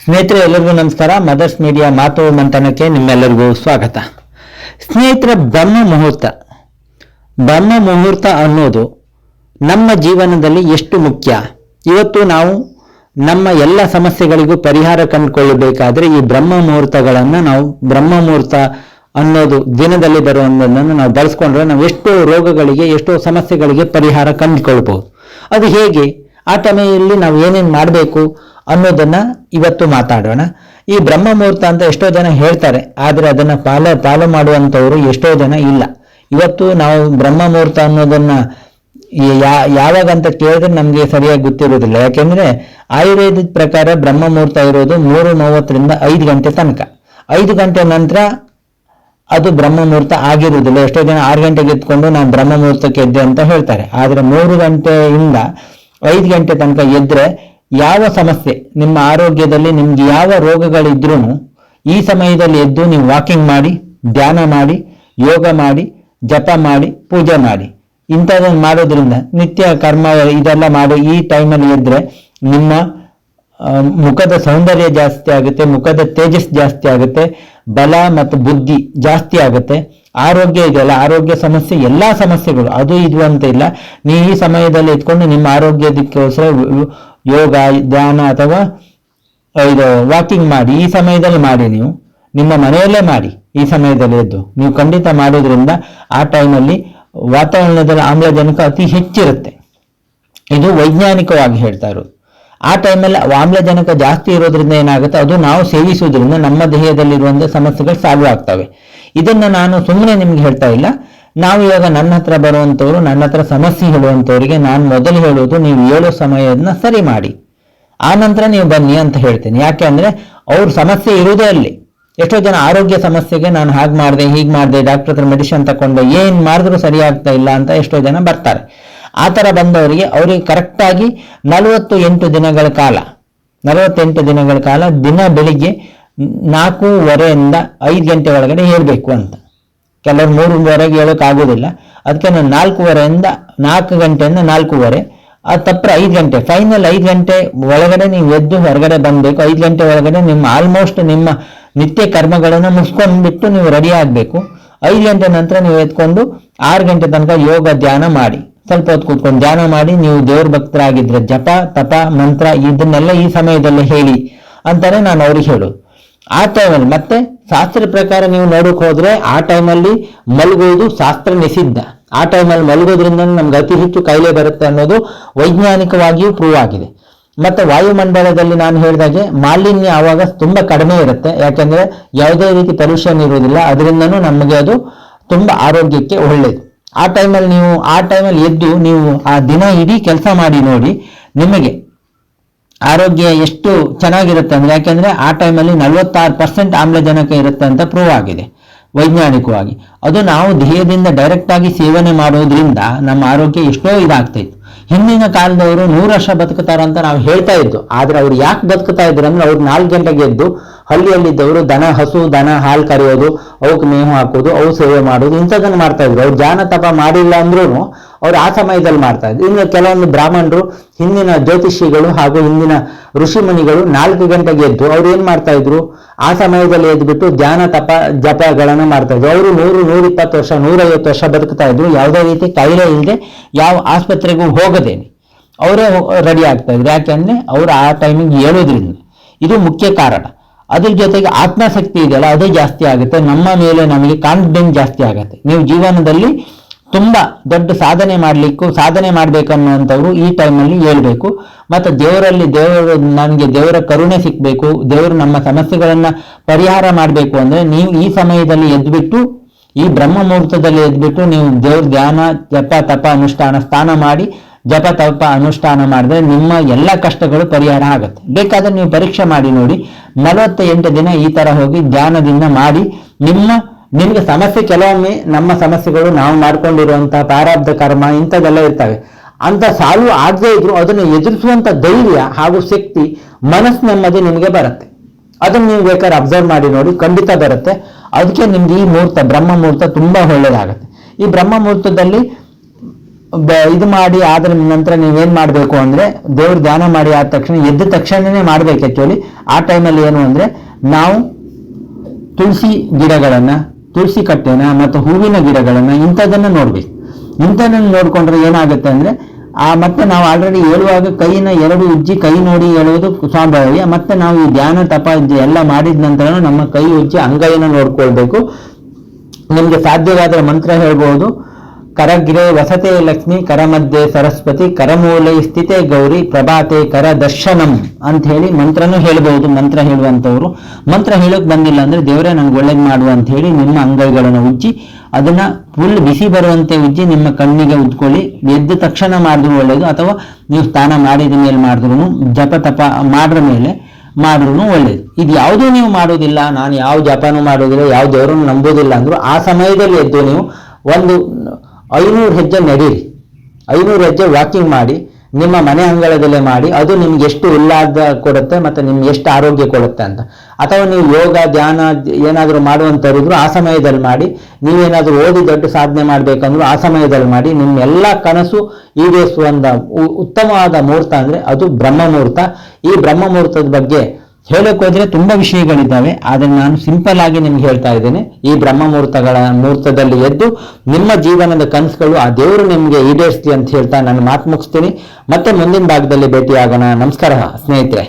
ಸ್ನೇಹಿತರೆ, ಎಲ್ಲರಿಗೂ ನಮಸ್ಕಾರ. ಮದರ್ಸ್ ಮೀಡಿಯಾ ಮಾತು ಮಂಥನಕ್ಕೆ ನಿಮ್ಮೆಲ್ಲರಿಗೂ ಸ್ವಾಗತ. ಸ್ನೇಹಿತರ, ಬ್ರಹ್ಮ ಮುಹೂರ್ತ ಅನ್ನೋದು ನಮ್ಮ ಜೀವನದಲ್ಲಿ ಎಷ್ಟು ಮುಖ್ಯ. ಇವತ್ತು ನಾವು ನಮ್ಮ ಎಲ್ಲ ಸಮಸ್ಯೆಗಳಿಗೂ ಪರಿಹಾರ ಕಂಡುಕೊಳ್ಳಬೇಕಾದ್ರೆ ಈ ಬ್ರಹ್ಮ ಮುಹೂರ್ತ ಅನ್ನೋದು ದಿನದಲ್ಲಿ ಬರುವುದನ್ನು ನಾವು ಬಳಸ್ಕೊಂಡ್ರೆ ನಾವು ಎಷ್ಟೋ ರೋಗಗಳಿಗೆ, ಎಷ್ಟೋ ಸಮಸ್ಯೆಗಳಿಗೆ ಪರಿಹಾರ ಕಂಡುಕೊಳ್ಬಹುದು. ಅದು ಹೇಗೆ, ಆ ಟೈಮಲ್ಲಿ ನಾವು ಏನೇನು ಮಾಡಬೇಕು ಅನ್ನೋದನ್ನ ಇವತ್ತು ಮಾತಾಡೋಣ. ಈ ಬ್ರಹ್ಮ ಮುಹೂರ್ತ ಅಂತ ಎಷ್ಟೋ ಜನ ಹೇಳ್ತಾರೆ, ಆದರೆ ಅದನ್ನ ಫಾಲೋ ಮಾಡುವಂಥವ್ರು ಎಷ್ಟೋ ಜನ ಇಲ್ಲ. ಇವತ್ತು ನಾವು ಬ್ರಹ್ಮ ಮುಹೂರ್ತ ಅನ್ನೋದನ್ನ ಯಾವಾಗ ಅಂತ ಕೇಳಿದ್ರೆ ನಮ್ಗೆ ಸರಿಯಾಗಿ ಗೊತ್ತಿರೋದಿಲ್ಲ. ಯಾಕೆಂದ್ರೆ ಆಯುರ್ವೇದದ ಪ್ರಕಾರ ಬ್ರಹ್ಮ ಮುಹೂರ್ತ ಇರೋದು 3:30 5 ಗಂಟೆ ತನಕ. 5 ಗಂಟೆ ನಂತರ ಅದು ಬ್ರಹ್ಮ ಮುಹೂರ್ತ ಆಗಿರುವುದಿಲ್ಲ. ಎಷ್ಟೋ ಜನ 6 ಗಂಟೆಗೆ ಎತ್ಕೊಂಡು ನಾನು ಬ್ರಹ್ಮ ಮುಹೂರ್ತಕ್ಕೆ ಎದ್ದೆ ಅಂತ ಹೇಳ್ತಾರೆ. ಆದ್ರೆ 3 ಗಂಟೆಯಿಂದ 5 ಗಂಟೆ ತನಕ ಎದ್ರೆ ಯಾವ ಸಮಸ್ಯೆ ನಿಮ್ಮ ಆರೋಗ್ಯದಲ್ಲಿ, ನಿಮ್ಗೆ ಯಾವ ರೋಗಗಳಿದ್ರೂ ಈ ಸಮಯದಲ್ಲಿ ಎದ್ದು ನೀವು ವಾಕಿಂಗ್ ಮಾಡಿ, ಧ್ಯಾನ ಮಾಡಿ, ಯೋಗ ಮಾಡಿ, ಜಪ ಮಾಡಿ, ಪೂಜೆ ಮಾಡಿ, ಇಂಥದನ್ನು ಮಾಡೋದ್ರಿಂದ ನಿತ್ಯ ಕರ್ಮ ಇದೆಲ್ಲ ಮಾಡಿ ಈ ಟೈಮಲ್ಲಿ ಎದ್ರೆ ನಿಮ್ಮ ಮುಖದ ಸೌಂದರ್ಯ ಜಾಸ್ತಿ ಆಗುತ್ತೆ, ಮುಖದ ತೇಜಸ್ ಜಾಸ್ತಿ ಆಗುತ್ತೆ, ಬಲ ಮತ್ತು ಬುದ್ಧಿ ಜಾಸ್ತಿ ಆಗುತ್ತೆ. ಆರೋಗ್ಯ ಇದೆಯಲ್ಲ, ಆರೋಗ್ಯ ಸಮಸ್ಯೆ, ಎಲ್ಲಾ ಸಮಸ್ಯೆಗಳು ಅದು ಇದು ಅಂತ ಇಲ್ಲ. ನೀವು ಈ ಸಮಯದಲ್ಲಿ ಎತ್ಕೊಂಡು ನಿಮ್ಮ ಆರೋಗ್ಯದಕ್ಕೋಸ್ಕರ ಯೋಗ, ಧ್ಯಾನ ಅಥವಾ ಇದು ವಾಕಿಂಗ್ ಮಾಡಿ, ಈ ಸಮಯದಲ್ಲಿ ಮಾಡಿ. ನೀವು ನಿಮ್ಮ ಮನೆಯಲ್ಲೇ ಮಾಡಿ, ಈ ಸಮಯದಲ್ಲಿ ಎದ್ದು ನೀವು ಖಂಡಿತ ಮಾಡೋದ್ರಿಂದ ಆ ಟೈಮಲ್ಲಿ ವಾತಾವರಣದಲ್ಲಿ ಆಮ್ಲಜನಕ ಅತಿ ಹೆಚ್ಚಿರುತ್ತೆ. ಇದು ವೈಜ್ಞಾನಿಕವಾಗಿ ಹೇಳ್ತಾ ಇರೋದು. ಆ ಟೈಮಲ್ಲಿ ಆಮ್ಲಜನಕ ಜಾಸ್ತಿ ಇರೋದ್ರಿಂದ ಏನಾಗುತ್ತೆ, ಅದು ನಾವು ಸೇವಿಸುವುದರಿಂದ ನಮ್ಮ ದೇಹದಲ್ಲಿರುವಂತಹ ಸಮಸ್ಯೆಗಳು ಸಾಲ್ವ್ ಆಗ್ತವೆ. ಇದನ್ನ ನಾನು ಸುಮ್ಮನೆ ನಿಮ್ಗೆ ಹೇಳ್ತಾ ಇಲ್ಲ. ನಾವು ಇವಾಗ ನನ್ನ ಹತ್ರ ಬರುವಂಥವ್ರು, ನನ್ನ ಹತ್ರ ಸಮಸ್ಯೆ ಹೇಳುವಂಥವ್ರಿಗೆ ನಾನು ಮೊದಲು ಹೇಳೋದು, ನೀವು ಹೇಳೋ ಸಮಯದನ್ನ ಸರಿ ಮಾಡಿ, ಆ ನಂತರ ನೀವು ಬನ್ನಿ ಅಂತ ಹೇಳ್ತೇನೆ. ಯಾಕೆ ಅಂದ್ರೆ ಅವ್ರ ಸಮಸ್ಯೆ ಇರುವುದೇ ಅಲ್ಲಿ. ಎಷ್ಟೋ ಜನ ಆರೋಗ್ಯ ಸಮಸ್ಯೆಗೆ ನಾನು ಹಾಗೆ ಮಾಡಿದೆ, ಹೀಗೆ ಮಾಡಿದೆ, ಡಾಕ್ಟರ್ ಹತ್ರ ಮೆಡಿಸಿನ್ ತಗೊಂಡೆ, ಏನ್ ಮಾಡಿದ್ರು ಸರಿ ಆಗ್ತಾ ಇಲ್ಲ ಅಂತ ಎಷ್ಟೋ ಜನ ಬರ್ತಾರೆ. ಆ ಥರ ಬಂದವರಿಗೆ ಅವರಿಗೆ ಕರೆಕ್ಟಾಗಿ 48 ದಿನಗಳ ಕಾಲ ದಿನ ಬೆಳಿಗ್ಗೆ 4:15 5 ಗಂಟೆ ಒಳಗಡೆ ಹೇಳ್ಬೇಕು ಅಂತ. ಕೆಲವರು 3:30 ಹೇಳೋಕೆ ಆಗೋದಿಲ್ಲ. ಅದಕ್ಕೆ ನಾನು 4 ಗಂಟೆಯಿಂದ 4:30, ಅದು ತಪ್ಪರೆ 5 ಗಂಟೆ, ಫೈನಲ್ 5 ಗಂಟೆ ಒಳಗಡೆ ನೀವು ಎದ್ದು ಹೊರಗಡೆ ಬಂದಬೇಕು. 5 ಗಂಟೆ ಒಳಗಡೆ ನಿಮ್ಮ ಆಲ್ಮೋಸ್ಟ್ ನಿಮ್ಮ ನಿತ್ಯ ಕರ್ಮಗಳನ್ನು ಮುಗಿಸ್ಕೊಂಡ್ಬಿಟ್ಟು ನೀವು ರೆಡಿ ಆಗಬೇಕು. 5 ಗಂಟೆ ನಂತರ ನೀವು ಎತ್ಕೊಂಡು 6 ಗಂಟೆ ತನಕ ಯೋಗ ಧ್ಯಾನ ಮಾಡಿ, ಸ್ವಲ್ಪ ಹೊತ್ತು ಕೂತ್ಕೊಂಡು ಧ್ಯಾನ ಮಾಡಿ. ನೀವು ದೇವ್ರ ಭಕ್ತರಾಗಿದ್ರೆ ಜಪ, ತಪ, ಮಂತ್ರ ಇದನ್ನೆಲ್ಲ ಈ ಸಮಯದಲ್ಲಿ ಹೇಳಿ ಅಂತಾನೆ ನಾನು ಅವ್ರಿಗೆ ಹೇಳೋದು. ಆ ಟೈಮಲ್ಲಿ ಮತ್ತೆ ಶಾಸ್ತ್ರ ಪ್ರಕಾರ ನೀವು ನೋಡಕ್ ಹೋದ್ರೆ ಆ ಟೈಮಲ್ಲಿ ಮಲಗುವುದು ಶಾಸ್ತ್ರ ನಿಷಿದ್ಧ. ಆ ಟೈಮಲ್ಲಿ ಮಲಗೋದ್ರಿಂದ ನಮ್ಗೆ ಅತಿ ಹೆಚ್ಚು ಕಾಯಿಲೆ ಬರುತ್ತೆ ಅನ್ನೋದು ವೈಜ್ಞಾನಿಕವಾಗಿಯೂ ಪ್ರೂವ್ ಆಗಿದೆ. ಮತ್ತೆ ವಾಯುಮಂಡಲದಲ್ಲಿ ನಾನು ಹೇಳಿದಾಗೆ ಮಾಲಿನ್ಯ ಆವಾಗ ತುಂಬಾ ಕಡಿಮೆ ಇರುತ್ತೆ. ಯಾಕೆಂದ್ರೆ ಯಾವುದೇ ರೀತಿ ಪೊಲ್ಯೂಷನ್ ಇರುವುದಿಲ್ಲ. ಅದರಿಂದನೂ ನಮಗೆ ಅದು ತುಂಬಾ ಆರೋಗ್ಯಕ್ಕೆ ಒಳ್ಳೇದು. ಆ ಟೈಮಲ್ಲಿ ಎದ್ದು ನೀವು ಆ ದಿನ ಇಡೀ ಕೆಲಸ ಮಾಡಿ ನೋಡಿ, ನಿಮಗೆ ಆರೋಗ್ಯ ಎಷ್ಟು ಚೆನ್ನಾಗಿರುತ್ತೆ ಅಂದ್ರೆ, ಯಾಕೆಂದ್ರೆ ಆ ಟೈಮಲ್ಲಿ 46% ಆಮ್ಲಜನಕ ಇರುತ್ತೆ ಅಂತ ಪ್ರೂವ್ ಆಗಿದೆ ವೈಜ್ಞಾನಿಕವಾಗಿ. ಅದು ನಾವು ದೇಹದಿಂದ ಡೈರೆಕ್ಟ್ ಆಗಿ ಸೇವನೆ ಮಾಡೋದ್ರಿಂದ ನಮ್ಮ ಆರೋಗ್ಯ ಎಷ್ಟೋ ಇದಾಗ್ತೈತ್ತು. ಹಿಂದಿನ ಕಾಲದವರು 100 ವರ್ಷ ಬದುಕುತ್ತಾರಂತ ನಾವು ಹೇಳ್ತಾ ಇದ್ದು. ಆದ್ರೆ ಅವ್ರು ಯಾಕೆ ಬದುಕುತ್ತಾ ಇದ್ರು ಅಂದ್ರೆ, ಅವ್ರು 4 ಗಂಟೆಗೆ ಎದ್ದು ಹಳ್ಳಿಯಲ್ಲಿದ್ದವರು ಹಸು ದನ ಹಾಲು ಕರೆಯೋದು, ಅವಕ್ಕೆ ಮೇವು ಹಾಕೋದು, ಅವು ಸೇವೆ ಮಾಡೋದು, ಇಂಥದನ್ನು ಮಾಡ್ತಾ ಇದ್ರು. ಅವ್ರು ಧ್ಯಾನ ತಪ ಮಾಡಿಲ್ಲ ಅಂದ್ರೂ ಅವ್ರು ಆ ಸಮಯದಲ್ಲಿ ಮಾಡ್ತಾ ಇದ್ರು. ಇನ್ನು ಕೆಲವೊಂದು ಬ್ರಾಹ್ಮಣರು, ಹಿಂದಿನ ಜ್ಯೋತಿಷಿಗಳು ಹಾಗೂ ಹಿಂದಿನ ಋಷಿ ಮುನಿಗಳು 4 ಗಂಟೆಗೆ ಎದ್ದು ಅವ್ರು ಏನ್ ಮಾಡ್ತಾ ಇದ್ರು, ಆ ಸಮಯದಲ್ಲಿ ಎದ್ಬಿಟ್ಟು ಧ್ಯಾನ ತಪ ಜಪಗಳನ್ನು ಮಾಡ್ತಾ ಇದ್ರು. ಅವರು 100-120 ವರ್ಷ 150 ವರ್ಷ ಬದುಕ್ತಾ ಇದ್ರು, ಯಾವುದೇ ರೀತಿ ಕಾಯಿಲೆ ಇಲ್ಲದೆ, ಯಾವ ಆಸ್ಪತ್ರೆಗೂ ಹೋಗದೇನೆ ಅವರೇ ರೆಡಿ ಆಗ್ತಾ ಇದ್ರು. ಯಾಕೆಂದ್ರೆ ಅವರು ಆ ಟೈಮಿಗೆ ಹೇಳೋದ್ರಿಂದ. ಇದು ಮುಖ್ಯ ಕಾರಣ. ಅದ್ರ ಜೊತೆಗೆ ಆತ್ಮಶಕ್ತಿ ಇದೆಯಲ್ಲ, ಅದು ಜಾಸ್ತಿ ಆಗುತ್ತೆ. ನಮ್ಮ ಮೇಲೆ ನಮಗೆ ಕಾನ್ಫಿಡೆನ್ಸ್ ಜಾಸ್ತಿ ಆಗುತ್ತೆ. ನೀವು ಜೀವನದಲ್ಲಿ ತುಂಬಾ ದೊಡ್ಡ ಸಾಧನೆ ಮಾಡ್ಬೇಕನ್ನುವಂಥವ್ರು ಈ ಟೈಮಲ್ಲಿ ಹೇಳ್ಬೇಕು. ಮತ್ತೆ ನನಗೆ ದೇವರ ಕರುಣೆ ಸಿಕ್ಬೇಕು, ದೇವರು ನಮ್ಮ ಸಮಸ್ಯೆಗಳನ್ನ ಪರಿಹಾರ ಮಾಡಬೇಕು ಅಂದ್ರೆ ನೀವು ಈ ಸಮಯದಲ್ಲಿ ಎದ್ಬಿಟ್ಟು, ಈ ಬ್ರಹ್ಮ ಮುಹೂರ್ತದಲ್ಲಿ ಎದ್ಬಿಟ್ಟು ನೀವು ದೇವ್ರ ಧ್ಯಾನ, ಜಪ, ತಪ, ಅನುಷ್ಠಾನ, ಸ್ನಾನ ಮಾಡಿ ಜಪ, ತಪ, ಅನುಷ್ಠಾನ ಮಾಡಿದ್ರೆ ನಿಮ್ಮ ಎಲ್ಲ ಕಷ್ಟಗಳು ಪರಿಹಾರ ಆಗುತ್ತೆ. ಬೇಕಾದ್ರೆ ನೀವು ಪರೀಕ್ಷೆ ಮಾಡಿ ನೋಡಿ. 48 ದಿನ ಈ ತರ ಹೋಗಿ ಧ್ಯಾನದಿಂದ ಮಾಡಿ ನಿಮ್ಗೆ ಸಮಸ್ಯೆ, ಕೆಲವೊಮ್ಮೆ ನಮ್ಮ ಸಮಸ್ಯೆಗಳು ನಾವು ಮಾಡ್ಕೊಂಡಿರುವಂತಹ ಪ್ರಾರಬ್ಧ ಕರ್ಮ ಇಂಥದ್ದೆಲ್ಲ ಇರ್ತವೆ. ಅಂತ ಸಾಲ್ವ್ ಆಗದೇ ಇದ್ರು ಅದನ್ನು ಎದುರಿಸುವಂತ ಧೈರ್ಯ ಹಾಗೂ ಶಕ್ತಿ, ಮನಸ್ಸು ನೆಮ್ಮದಿ ನಿಮಗೆ ಬರುತ್ತೆ. ಅದನ್ನು ನೀವು ಬೇಕಾದ್ರೆ ಅಬ್ಸರ್ವ್ ಮಾಡಿ ನೋಡಿ, ಖಂಡಿತ ಬರುತ್ತೆ. ಅದಕ್ಕೆ ನಿಮ್ಗೆ ಈ ಮುಹೂರ್ತ, ಬ್ರಹ್ಮ ಮುಹೂರ್ತ ತುಂಬಾ ಒಳ್ಳೇದಾಗುತ್ತೆ. ಈ ಬ್ರಹ್ಮ ಮುಹೂರ್ತದಲ್ಲಿ ಇದು ಮಾಡಿ ಆದ್ರ ನಂತರ ನೀವೇನ್ ಮಾಡಬೇಕು ಅಂದ್ರೆ ದೇವ್ರ ಧ್ಯಾನ ಮಾಡಿ ಆದ ತಕ್ಷಣ ಎದ್ದ ತಕ್ಷಣನೇ ಮಾಡ್ಬೇಕು. ಆಕ್ಚುಲಿ ಆ ಟೈಮಲ್ಲಿ ಏನು ಅಂದ್ರೆ ನಾವು ತುಳಸಿ ಗಿಡಗಳನ್ನ, ತುಳಸಿ ಕಟ್ಟೆನ ಮತ್ತು ಹೂವಿನ ಗಿಡಗಳನ್ನ ಇಂಥದನ್ನ ನೋಡ್ಬೇಕು. ಇಂಥದನ್ನ ನೋಡ್ಕೊಂಡ್ರೆ ಏನಾಗುತ್ತೆ ಅಂದ್ರೆ ಮತ್ತೆ ನಾವು ಆಲ್ರೆಡಿ ಹೇಳುವಾಗ ಕೈನ ಎರಡು ಉಜ್ಜಿ ಕೈ ನೋಡಿ ಹೇಳುವುದು ಸ್ವಾಭಾವಿಕ. ಮತ್ತೆ ನಾವು ಈ ಧ್ಯಾನ ತಪ ಎಲ್ಲ ಮಾಡಿದ ನಂತರ ನಮ್ಮ ಕೈ ಉಜ್ಜಿ ಅಂಗೈನ ನೋಡ್ಕೊಳ್ಬೇಕು. ನಿಮ್ಗೆ ಸಾಧ್ಯವಾದ್ರೆ ಮಂತ್ರ ಹೇಳ್ಬಹುದು. ಕರಗ್ರೆ ವಸತೆ ಲಕ್ಷ್ಮಿ, ಕರ ಮಧ್ಯೆ ಸರಸ್ವತಿ, ಕರಮೂಲೆ ಸ್ಥಿತೆ ಗೌರಿ, ಪ್ರಭಾತೆ ಕರ ದರ್ಶನಂ ಅಂತ ಹೇಳಿ ಮಂತ್ರನೂ ಹೇಳ್ಬಹುದು. ಮಂತ್ರ ಹೇಳುವಂಥವ್ರು ಮಂತ್ರ ಹೇಳೋಕ್ ಬಂದಿಲ್ಲ ಅಂದ್ರೆ ದೇವರೇ ನನ್ಗೆ ಒಳ್ಳೇದು ಮಾಡುವ ಅಂತ ಹೇಳಿ ನಿಮ್ಮ ಅಂಗೈಗಳನ್ನು ಉಜ್ಜಿ ಅದನ್ನ ಫುಲ್ ಬಿಸಿ ಬರುವಂತೆ ಉಜ್ಜಿ ನಿಮ್ಮ ಕಣ್ಣಿಗೆ ಉಜ್ಕೊಳ್ಳಿ. ಎದ್ದ ತಕ್ಷಣ ಮಾಡಿದ್ರು ಒಳ್ಳೇದು, ಅಥವಾ ನೀವು ಸ್ನಾನ ಮಾಡಿದ ಮೇಲೆ ಮಾಡಿದ್ರು, ಜಪ ತಪ ಮಾಡ್ರ ಮೇಲೆ ಮಾಡಿದ್ರು ಒಳ್ಳೇದು. ಇದು ಯಾವುದೂ ನೀವು ಮಾಡೋದಿಲ್ಲ, ನಾನು ಯಾವ ಜಪನೂ ಮಾಡೋದಿಲ್ಲ, ಯಾವ ದೇವರನ್ನು ನಂಬೋದಿಲ್ಲ ಅಂದ್ರು ಆ ಸಮಯದಲ್ಲಿ ಎದ್ದು ನೀವು ಒಂದು 500 ಹೆಜ್ಜೆ ನಡೀರಿ, 500 ಹೆಜ್ಜೆ ವಾಕಿಂಗ್ ಮಾಡಿ, ನಿಮ್ಮ ಮನೆ ಅಂಗಳದಲ್ಲೇ ಮಾಡಿ. ಅದು ನಿಮ್ಗೆ ಎಷ್ಟು ಉಲ್ಲಾಸ ಕೊಡುತ್ತೆ ಮತ್ತು ನಿಮ್ಗೆ ಎಷ್ಟು ಆರೋಗ್ಯ ಕೊಡುತ್ತೆ ಅಂತ. ಅಥವಾ ನೀವು ಯೋಗ ಧ್ಯಾನ ಏನಾದರೂ ಮಾಡುವಂಥವ್ರಿದ್ರು ಆ ಸಮಯದಲ್ಲಿ ಮಾಡಿ. ನೀವೇನಾದರೂ ಓದಿ ದೊಡ್ಡ ಸಾಧನೆ ಮಾಡಬೇಕಂದ್ರೂ ಆ ಸಮಯದಲ್ಲಿ ಮಾಡಿ. ನಿಮ್ಮೆಲ್ಲ ಕನಸು ಈಡೇರಿಸುವಂಥ ಉತ್ತಮವಾದ ಮುಹೂರ್ತ ಅಂದರೆ ಅದು ಬ್ರಹ್ಮ ಮುಹೂರ್ತ. ಈ ಬ್ರಹ್ಮ ಮುಹೂರ್ತದ ಬಗ್ಗೆ ಹೇಳಕ್ ಹೋದ್ರೆ ತುಂಬಾ ವಿಷಯಗಳಿದ್ದಾವೆ, ಆದ್ರೆ ನಾನು ಸಿಂಪಲ್ ಆಗಿ ನಿಮ್ಗೆ ಹೇಳ್ತಾ ಇದ್ದೇನೆ. ಈ ಬ್ರಹ್ಮ ಮುಹೂರ್ತದಲ್ಲಿ ಎದ್ದು ನಿಮ್ಮ ಜೀವನದ ಕನಸುಗಳು ಆ ದೇವರು ನಿಮ್ಗೆ ಈಡೇರಿಸ್ಲಿ ಅಂತ ಹೇಳ್ತಾ ನಾನು ಮಾತು ಮುಗಿಸ್ತೀನಿ. ಮತ್ತೆ ಮುಂದಿನ ಭಾಗದಲ್ಲಿ ಭೇಟಿಯಾಗೋಣ. ನಮಸ್ಕಾರ ಸ್ನೇಹಿತರೆ.